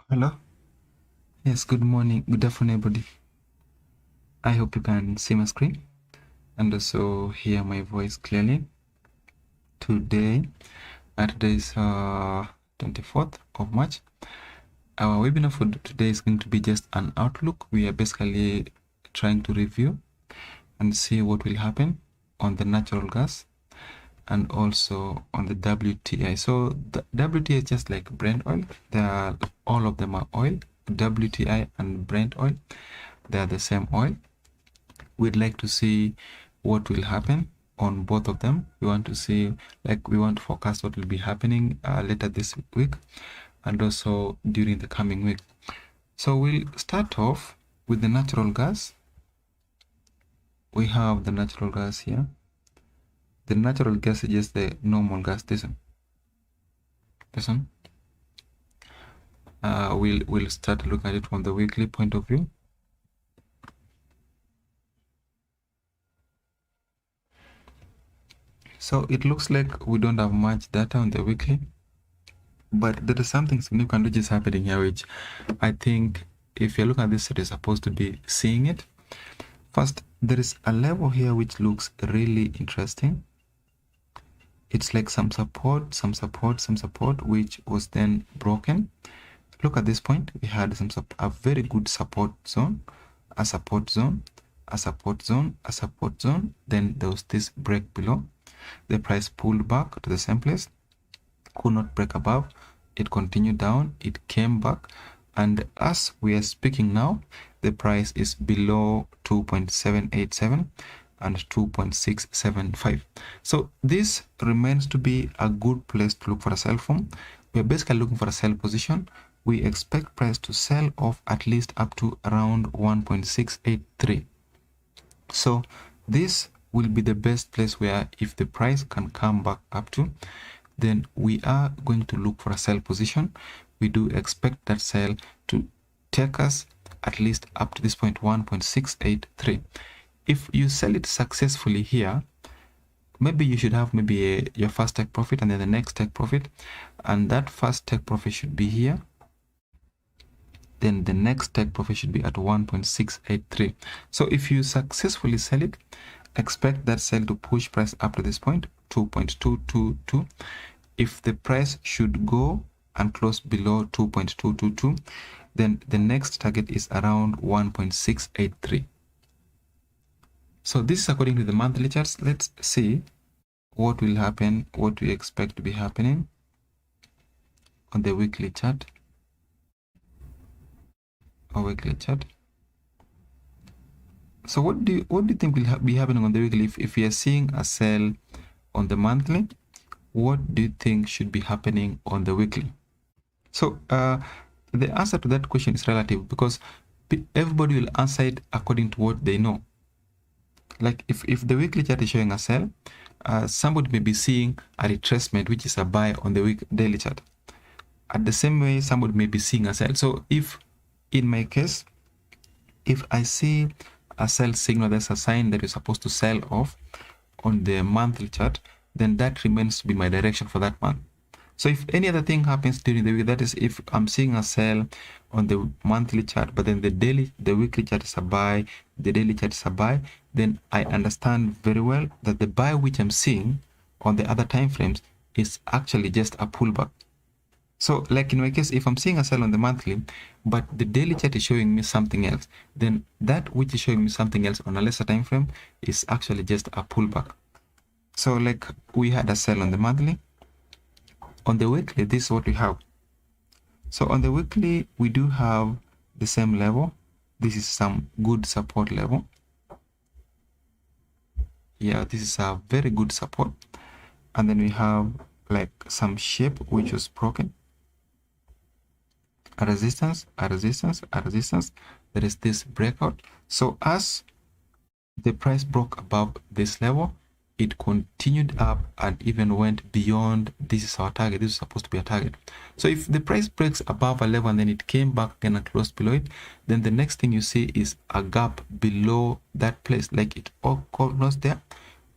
Hello. Yes, good morning, good afternoon, everybody. I hope you can see my screen and also hear my voice clearly. Today is 24th of March. Our webinar for today is going to be just an outlook. We are basically trying to review and see what will happen on the natural gas and also on the WTI. So the WTI is just like Brent oil. All of them are oil. WTI and Brent oil, they are the same oil. We'd like to see what will happen on both of them. We want to see, we want to forecast what will be happening later this week and also during the coming week. So we'll start off with the natural gas. We have the natural gas here. The natural gas is just the normal gas. This one. We'll start looking at it from the weekly point of view. So it looks like we don't have much data on the weekly, but there is something significant which is happening here, which I think if you look at this, it is supposed to be seeing it. First, there is a level here which looks really interesting. It's like some support, which was then broken. Look at this point. We had a very good support zone, a support zone, a support zone, a support zone. Then there was this break below. The price pulled back to the same place, could not break above. It continued down, it came back, and as we are speaking now, the price is below 2.787 and 2.675. So this remains to be a good place to look for a sell from. We're basically looking for a sell position. We expect price to sell off at least up to around 1.683. So this will be the best place where if the price can come back up to, then we are going to look for a sell position. We do expect that sell to take us at least up to this point, 1.683. If you sell it successfully here, maybe you should have your first take profit and then the next take profit, and that first take profit should be here. Then the next take profit should be at 1.683. So if you successfully sell it, expect that sell to push price up to this point, 2.222. If the price should go and close below 2.222, then the next target is around 1.683. So this is according to the monthly charts. Let's see what will happen, what we expect to be happening on the weekly chart. So what do you think will be happening on the weekly? If we are seeing a sell on the monthly, what do you think should be happening on the weekly? So the answer to that question is relative, because everybody will answer it according to what they know. Like if the weekly chart is showing a sell, somebody may be seeing a retracement, which is a buy on the daily chart. At the same way, somebody may be seeing a sell. So if in my case, if I see a sell signal, that's a sign that you're supposed to sell off on the monthly chart, then that remains to be my direction for that month. So if any other thing happens during the week, that is if I'm seeing a sell on the monthly chart, but then the weekly chart is a buy, the daily chart is a buy, then I understand very well that the buy which I'm seeing on the other time frames is actually just a pullback. So like in my case, if I'm seeing a sell on the monthly, but the daily chart is showing me something else, then that which is showing me something else on a lesser time frame is actually just a pullback. So like we had a sell on the monthly. On the weekly, this is what we have. So on the weekly, we do have the same level. This is some good support level. Yeah, this is a very good support. And then we have like some shape which was broken. A resistance, a resistance, a resistance. There is this breakout. So as the price broke above this level, it continued up and even went beyond. This is our target. This is supposed to be a target. So if the price breaks above a level and then it came back again and closed below it, then the next thing you see is a gap below that place. Like it closed there,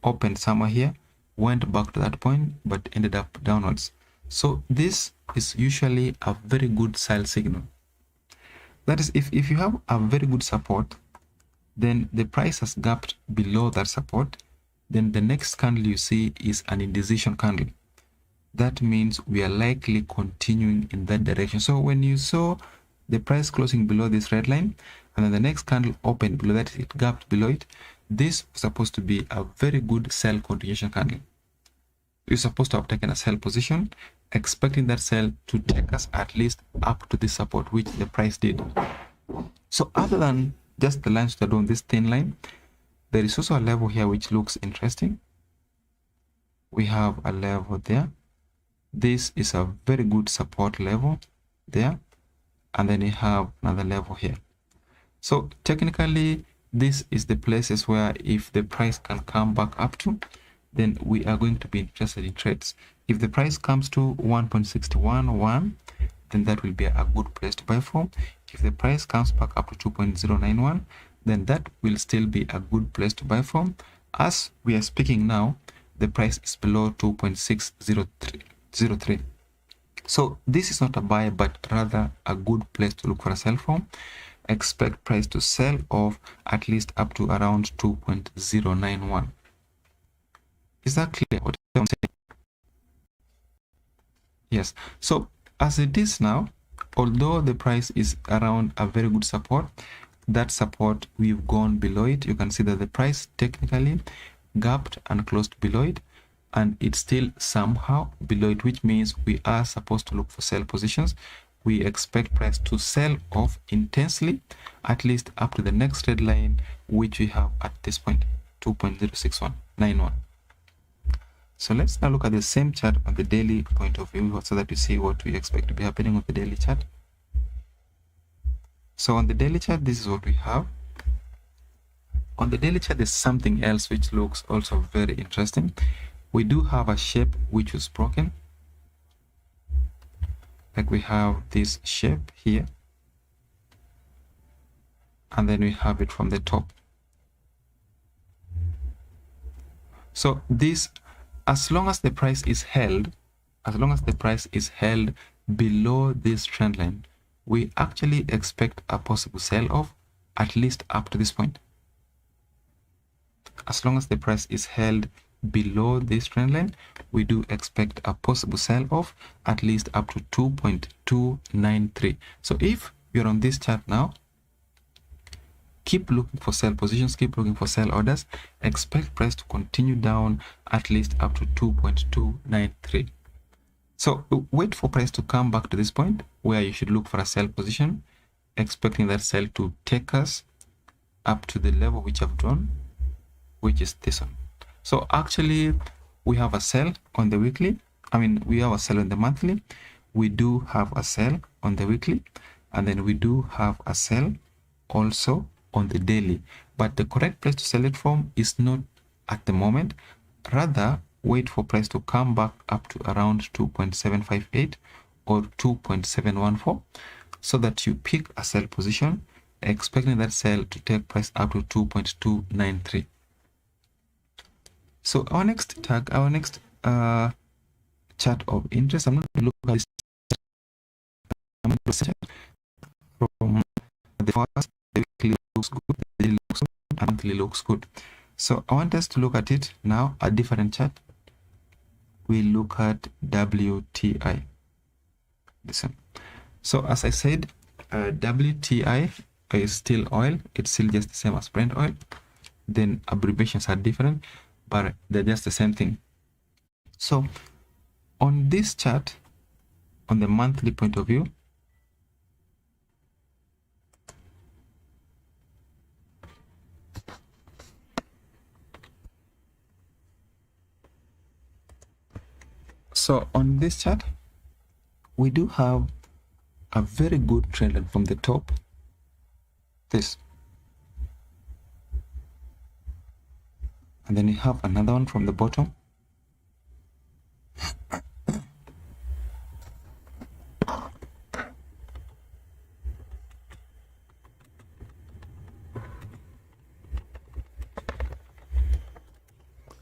opened somewhere here, went back to that point, but ended up downwards. So this is usually a very good sell signal. That is, if you have a very good support, then the price has gapped below that support, then the next candle you see is an indecision candle. That means we are likely continuing in that direction. So when you saw the price closing below this red line, and then the next candle opened below that, it gapped below it, this was supposed to be a very good sell continuation candle. You're supposed to have taken a sell position, expecting that sell to take us at least up to this support, which the price did. So other than just the lines that are on this thin line, there is also a level here which looks interesting. We have a level there. This is a very good support level there. And then we have another level here. So technically, this is the places where if the price can come back up to, then we are going to be interested in trades. If the price comes to 1.611, then that will be a good place to buy from. If the price comes back up to 2.091, then that will still be a good place to buy from. As we are speaking now, the price is below 2.603. So this is not a buy, but rather a good place to look for a sell from. Expect price to sell off at least up to around 2.091. Is that clear what I'm saying? Yes. So as it is now, although the price is around a very good support, that support we've gone below it. You can see that the price technically gapped and closed below it, and it's still somehow below it, which means we are supposed to look for sell positions. We expect price to sell off intensely at least up to the next red line, which we have at this point, 2.06191. So let's now look at the same chart on the daily point of view so that we see what we expect to be happening on the daily chart. So on the daily chart, this is what we have. On the daily chart, there's something else which looks also very interesting. We do have a shape which was broken. Like we have this shape here. And then we have it from the top. So this, as long as the price is held, below this trend line, we actually expect a possible sell-off at least up to this point. As long as the price is held below this trend line, we do expect a possible sell-off at least up to 2.293. So if you're on this chart now, keep looking for sell positions, keep looking for sell orders, expect price to continue down at least up to 2.293. So wait for price to come back to this point where you should look for a sell position, expecting that sell to take us up to the level which I've drawn, which is this one. So actually we have a sell on the weekly. We have a sell on the monthly. We do have a sell on the weekly, and then we do have a sell also on the daily. But the correct place to sell it from is not at the moment. Rather, wait for price to come back up to around 2.758 or 2.714 so that you pick a sell position, expecting that sell to take price up to 2.293. So our next chart of interest, I'm going to look at this from the first. The weekly looks good, the daily looks good, and monthly looks good. So I want us to look at it now, a different chart. We look at WTI. Listen. So as I said, WTI is still oil. It's still just the same as Brent oil. Then abbreviations are different, but they're just the same thing. So on this chart, on the monthly point of view, we do have a very good trend line from the top, this, and then we have another one from the bottom.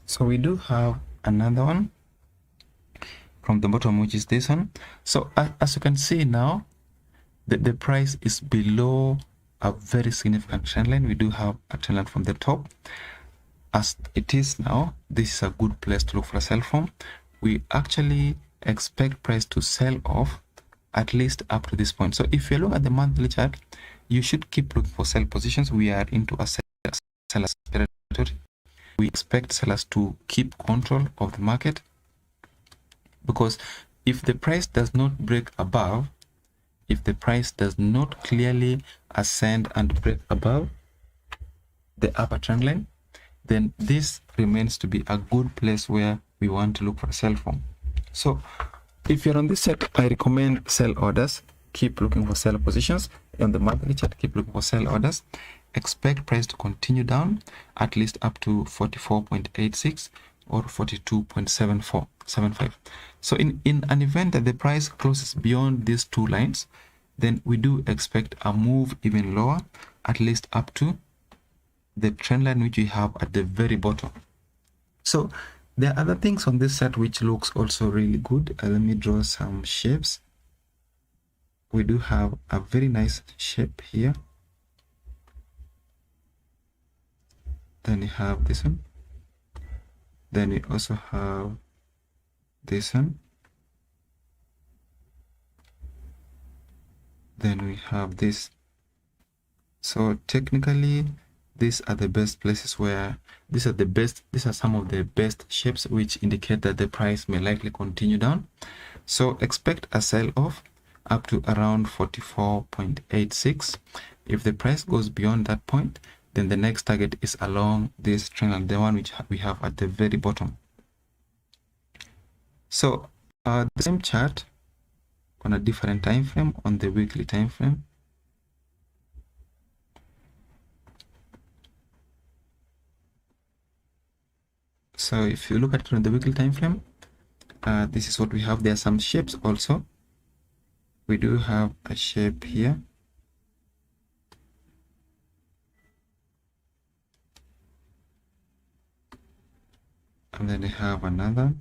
So we do have another one from the bottom, which is this one. So as you can see now, the price is below a very significant trend line. We do have a trend line from the top. As it is now, this is a good place to look for a sell from. We actually expect price to sell off at least up to this point. So if you look at the monthly chart, you should keep looking for sell positions. We are into a seller's territory. We expect sellers to keep control of the market, because if the price does not break above, if the price does not clearly ascend and break above the upper trend line, then this remains to be a good place where we want to look for a sell from. So if you're on this set, I recommend sell orders. Keep looking for sell positions. On the monthly chart, keep looking for sell orders. Expect price to continue down at least up to 44.86 or 42.75. So in an event that the price closes beyond these two lines, then we do expect a move even lower, at least up to the trend line which we have at the very bottom. So there are other things on this set which looks also really good. Let me draw some shapes. We do have a very nice shape here. Then you have this one. Then we also have this one. Then we have this. So technically, these are the best places where these are some of the best shapes which indicate that the price may likely continue down. So expect a sell off up to around 44.86. If the price goes beyond that point, then the next target is along this trend line, the one which we have at the very bottom. So the same chart on a different time frame, on the weekly time frame. So if you look at it on the weekly time frame, this is what we have. There are some shapes also. We do have a shape here. And then we have another.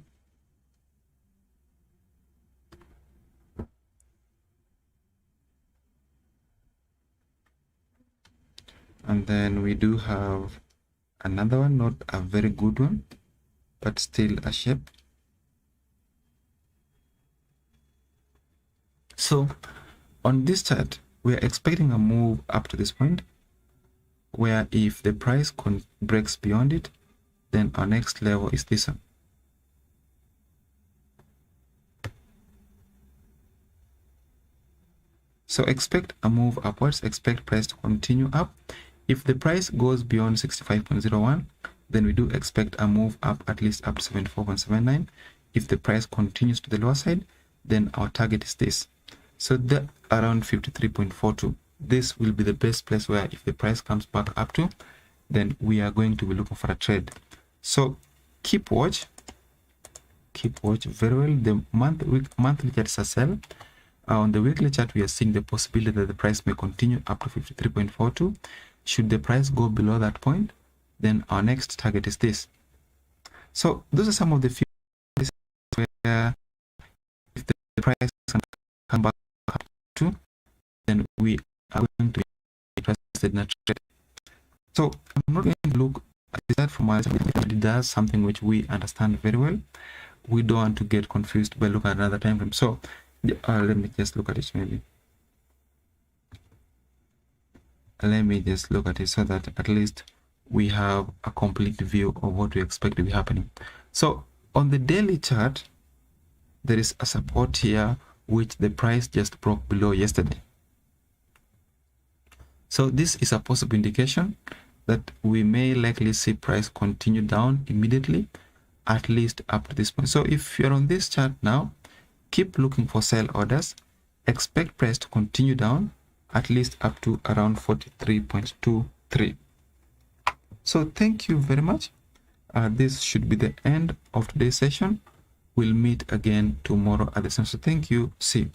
And then we do have another one, not a very good one, but still a shape. So on this chart, we are expecting a move up to this point, where if the price breaks beyond it, then our next level is this one. So expect a move upwards, expect price to continue up. If the price goes beyond 65.01, then we do expect a move up at least up to 74.79. If the price continues to the lower side, then our target is this. So the around 53.42. This will be the best place where if the price comes back up to, then we are going to be looking for a trade. So keep watch very well. The monthly chart is a sell. On the weekly chart, we are seeing the possibility that the price may continue up to 53.42. Should the price go below that point, then our next target is this. So those are some of the few places where if the price can come back up to, then we are going to be interested in a trade. So I'm not going to look at that from our side. It does something which we understand very well. We don't want to get confused by looking at another time frame. So let me just look at it maybe. Let me just look at it so that at least we have a complete view of what we expect to be happening. So on the daily chart, there is a support here which the price just broke below yesterday. So this is a possible indication that we may likely see price continue down immediately, at least up to this point. So if you're on this chart now, keep looking for sell orders. Expect price to continue down at least up to around 43.23. So thank you very much. This should be the end of today's session. We'll meet again tomorrow at the same. So thank you. See you.